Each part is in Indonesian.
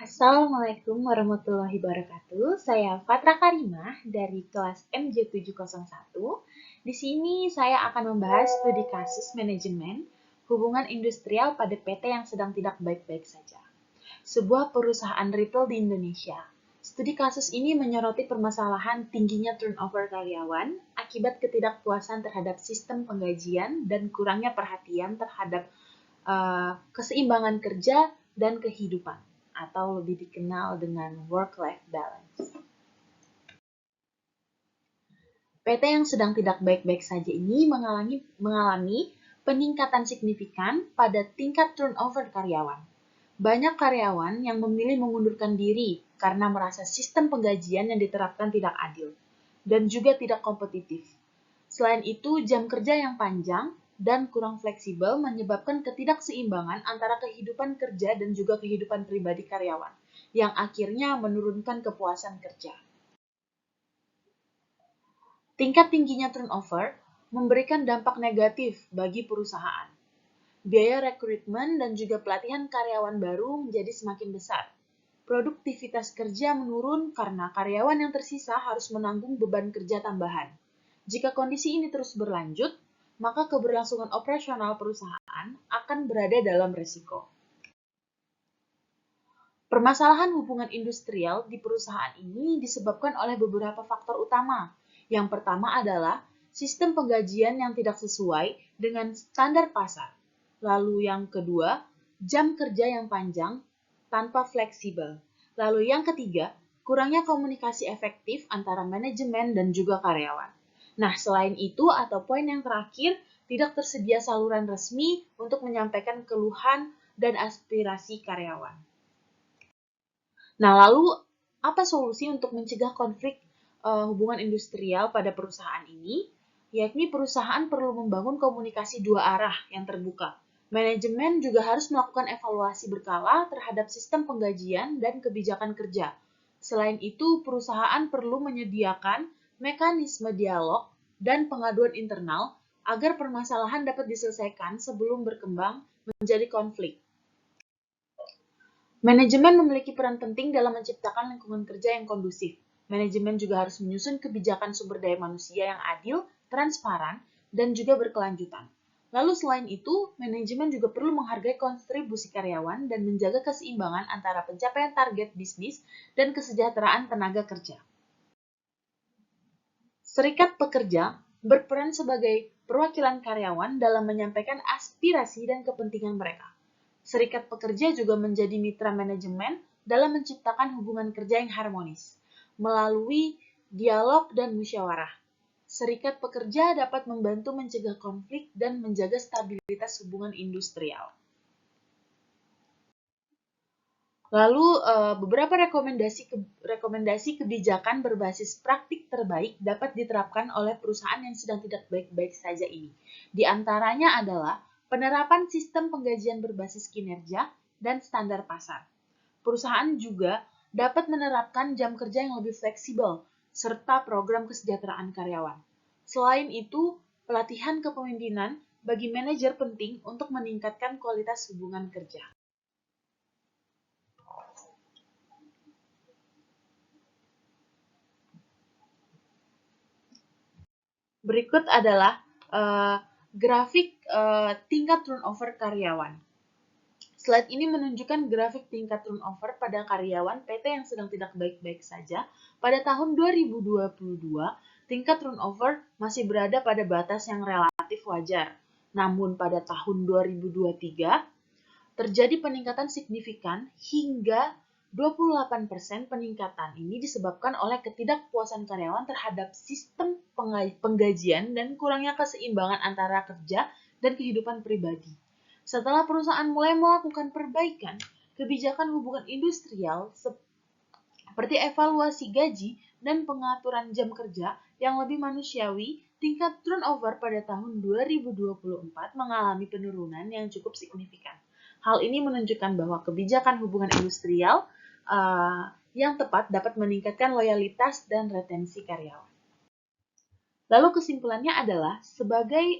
Assalamualaikum warahmatullahi wabarakatuh. Saya Fatra Karimah dari kelas MJ701. Di sini saya akan membahas studi kasus manajemen hubungan industrial pada PT yang sedang tidak baik-baik saja. Sebuah perusahaan retail di Indonesia. Studi kasus ini menyoroti permasalahan tingginya turnover karyawan akibat ketidakpuasan terhadap sistem penggajian dan kurangnya perhatian terhadap keseimbangan kerja dan kehidupan, atau lebih dikenal dengan work-life balance. PT yang sedang tidak baik-baik saja ini mengalami peningkatan signifikan pada tingkat turnover karyawan. Banyak karyawan yang memilih mengundurkan diri karena merasa sistem penggajian yang diterapkan tidak adil dan juga tidak kompetitif. Selain itu, jam kerja yang panjang dan kurang fleksibel menyebabkan ketidakseimbangan antara kehidupan kerja dan juga kehidupan pribadi karyawan, yang akhirnya menurunkan kepuasan kerja. Tingkat tingginya turnover memberikan dampak negatif bagi perusahaan. Biaya rekrutmen dan juga pelatihan karyawan baru menjadi semakin besar. Produktivitas kerja menurun karena karyawan yang tersisa harus menanggung beban kerja tambahan. Jika kondisi ini terus berlanjut, maka keberlangsungan operasional perusahaan akan berada dalam risiko. Permasalahan hubungan industrial di perusahaan ini disebabkan oleh beberapa faktor utama. Yang pertama adalah sistem penggajian yang tidak sesuai dengan standar pasar. Lalu yang kedua, jam kerja yang panjang tanpa fleksibel. Lalu yang ketiga, kurangnya komunikasi efektif antara manajemen dan juga karyawan. Nah, selain itu atau poin yang terakhir, tidak tersedia saluran resmi untuk menyampaikan keluhan dan aspirasi karyawan. Nah, lalu apa solusi untuk mencegah konflik hubungan industrial pada perusahaan ini? Yakni perusahaan perlu membangun komunikasi dua arah yang terbuka. Manajemen juga harus melakukan evaluasi berkala terhadap sistem penggajian dan kebijakan kerja. Selain itu, perusahaan perlu menyediakan mekanisme dialog dan pengaduan internal agar permasalahan dapat diselesaikan sebelum berkembang menjadi konflik. Manajemen memiliki peran penting dalam menciptakan lingkungan kerja yang kondusif. Manajemen juga harus menyusun kebijakan sumber daya manusia yang adil, transparan, dan juga berkelanjutan. Lalu selain itu, manajemen juga perlu menghargai kontribusi karyawan dan menjaga keseimbangan antara pencapaian target bisnis dan kesejahteraan tenaga kerja. Serikat pekerja berperan sebagai perwakilan karyawan dalam menyampaikan aspirasi dan kepentingan mereka. Serikat pekerja juga menjadi mitra manajemen dalam menciptakan hubungan kerja yang harmonis. Melalui dialog dan musyawarah, serikat pekerja dapat membantu mencegah konflik dan menjaga stabilitas hubungan industrial. Lalu beberapa rekomendasi kebijakan berbasis praktik terbaik dapat diterapkan oleh perusahaan yang sedang tidak baik-baik saja ini. Di antaranya adalah penerapan sistem penggajian berbasis kinerja dan standar pasar. Perusahaan juga dapat menerapkan jam kerja yang lebih fleksibel serta program kesejahteraan karyawan. Selain itu, pelatihan kepemimpinan bagi manajer penting untuk meningkatkan kualitas hubungan kerja. Berikut adalah grafik tingkat turnover karyawan. Slide ini menunjukkan grafik tingkat turnover pada karyawan PT yang sedang tidak baik-baik saja. Pada tahun 2022, tingkat turnover masih berada pada batas yang relatif wajar. Namun pada tahun 2023, terjadi peningkatan signifikan hingga 28% peningkatan ini disebabkan oleh ketidakpuasan karyawan terhadap sistem penggajian dan kurangnya keseimbangan antara kerja dan kehidupan pribadi. Setelah perusahaan mulai melakukan perbaikan, kebijakan hubungan industrial seperti evaluasi gaji dan pengaturan jam kerja yang lebih manusiawi, tingkat turnover pada tahun 2024 mengalami penurunan yang cukup signifikan. Hal ini menunjukkan bahwa kebijakan hubungan industrial yang tepat dapat meningkatkan loyalitas dan retensi karyawan. Lalu kesimpulannya adalah sebagai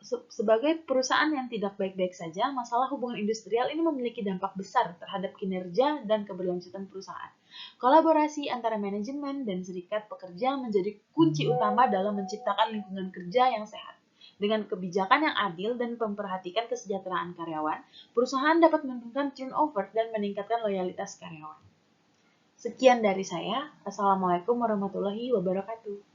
sebagai perusahaan yang tidak baik-baik saja, masalah hubungan industrial ini memiliki dampak besar terhadap kinerja dan keberlanjutan perusahaan. Kolaborasi antara manajemen dan serikat pekerja menjadi kunci utama dalam menciptakan lingkungan kerja yang sehat. Dengan kebijakan yang adil dan memperhatikan kesejahteraan karyawan, perusahaan dapat menurunkan turnover dan meningkatkan loyalitas karyawan. Sekian dari saya. Assalamualaikum warahmatullahi wabarakatuh.